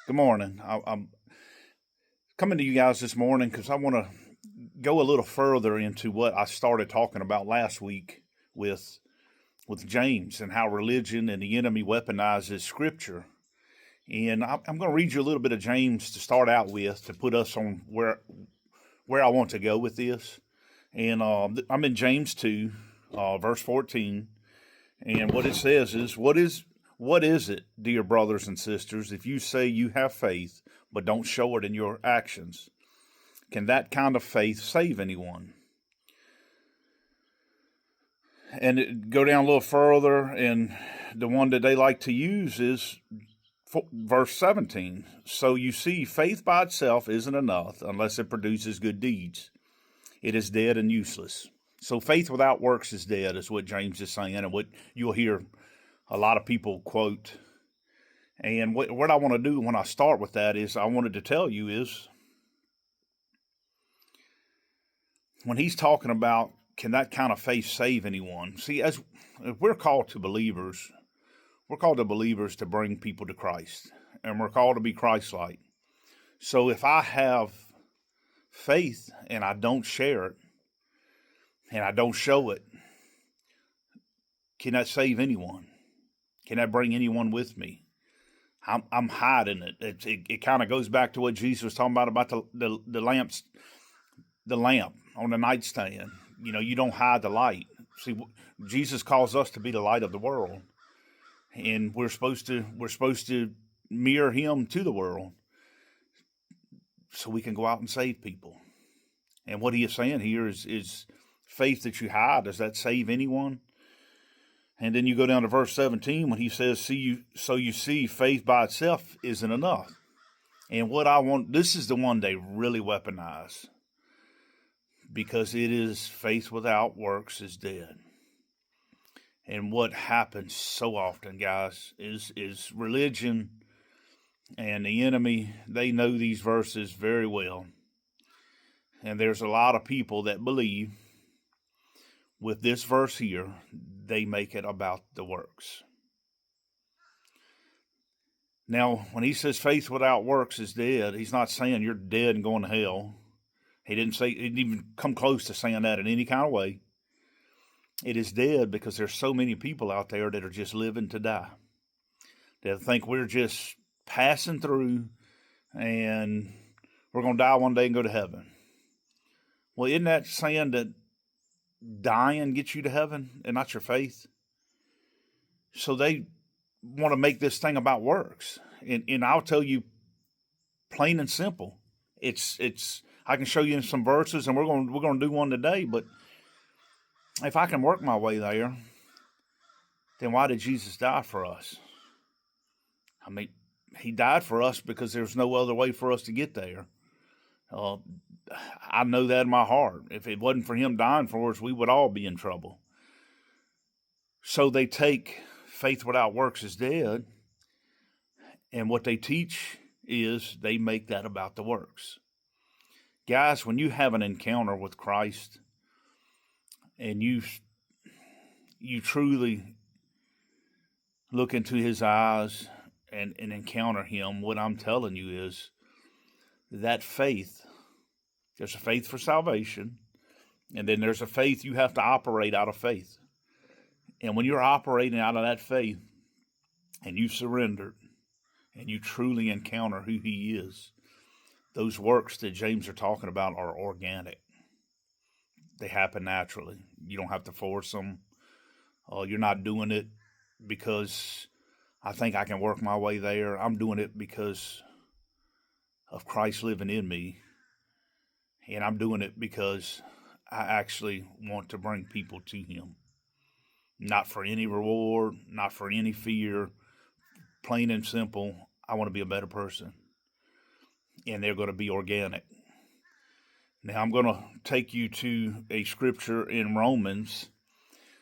Good morning. I'm coming to you guys this morning because I want to go a little further into what I started talking about last week with with James and how religion and the enemy weaponizes Scripture. And I'm going to read you a little bit of James to start out with to put us on where I want to go with this. And I'm in James 2, verse 14. And what it says is, what is it, dear brothers and sisters, if you say you have faith but don't show it in your actions? Can that kind of faith save anyone? And go down a little further, and the one that they like to use is verse 17. So you see, faith by itself isn't enough unless it produces good deeds. It is dead and useless. So faith without works is dead, is what James is saying, and what you'll hear a lot of people quote. And what I want to do when I start with that is I wanted to tell you is when he's talking about can that kind of faith save anyone? See, as if we're called to believers, we're called to believers to bring people to Christ, and we're called to be Christ-like. So if I have faith and I don't share it and I don't show it, can that save anyone? Can that bring anyone with me? I'm hiding it. It kind of goes back to what Jesus was talking about the lamps, the lamp on the nightstand. You don't hide the light. See, Jesus calls us to be the light of the world, and we're supposed to mirror Him to the world, so we can go out and save people. And what He is saying here is faith that you hide, does that save anyone? And then you go down to verse 17 when he says, so you see, faith by itself isn't enough. And this is the one they really weaponize, because it is faith without works is dead. And what happens so often, guys, is religion and the enemy, they know these verses very well. And there's a lot of people that believe with this verse here, they make it about the works. Now, when he says faith without works is dead, he's not saying you're dead and going to hell. He didn't even come close to saying that in any kind of way. It is dead because there's so many people out there that are just living to die. They think we're just passing through and we're going to die one day and go to heaven. Well, isn't that saying that dying gets you to heaven and not your faith? So they want to make this thing about works. And I'll tell you plain and simple. It's I can show you some verses, and we're going to do one today, but if I can work my way there, then why did Jesus die for us? I mean, He died for us because there's no other way for us to get there. I know that in my heart. If it wasn't for Him dying for us, we would all be in trouble. So they take faith without works is dead, and what they teach is they make that about the works. Guys, when you have an encounter with Christ and you truly look into His eyes and encounter Him, what I'm telling you is that faith, there's a faith for salvation, and then there's a faith you have to operate out of faith. And when you're operating out of that faith and you surrender and you truly encounter who He is, those works that James are talking about are organic. They happen naturally. You don't have to force them. You're not doing it because I think I can work my way there. I'm doing it because of Christ living in me. And I'm doing it because I actually want to bring people to Him. Not for any reward, not for any fear. Plain and simple, I want to be a better person. And they're going to be organic. Now I'm going to take you to a scripture in Romans,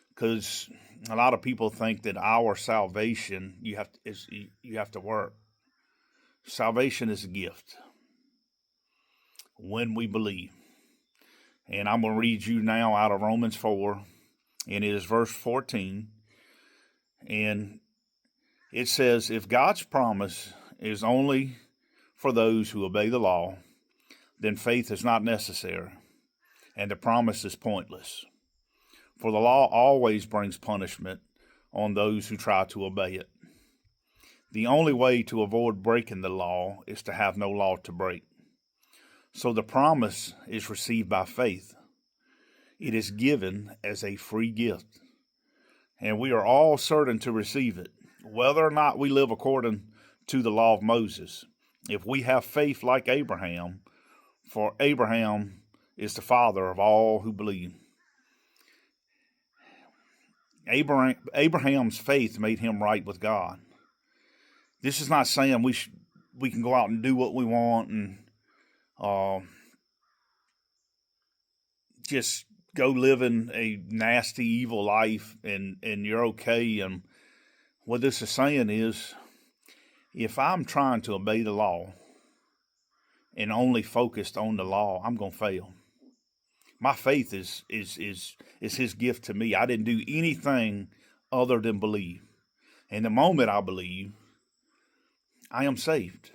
because a lot of people think that our salvation you have to work. Salvation is a gift when we believe. And I'm going to read you now out of Romans 4, and it is verse 14. And it says, if God's promise is only for those who obey the law, then faith is not necessary, and the promise is pointless. For the law always brings punishment on those who try to obey it. The only way to avoid breaking the law is to have no law to break. So the promise is received by faith. It is given as a free gift, and we are all certain to receive it, whether or not we live according to the law of Moses. If we have faith like Abraham, for Abraham is the father of all who believe. Abraham's faith made him right with God. This is not saying we can go out and do what we want and just go living a nasty, evil life and you're okay. And what this is saying is, if I'm trying to obey the law and only focused on the law, I'm going to fail. My faith is his gift to me. I didn't do anything other than believe. And the moment I believe, I am saved.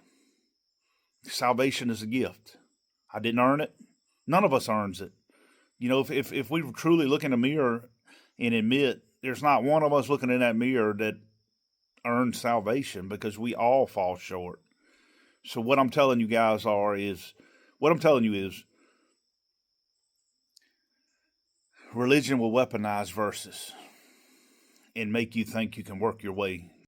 Salvation is a gift. I didn't earn it. None of us earns it. You know, if we truly look in the mirror and admit there's not one of us looking in that mirror that earns salvation, because we all fall short. So what I'm telling you guys is religion will weaponize verses and make you think you can work your way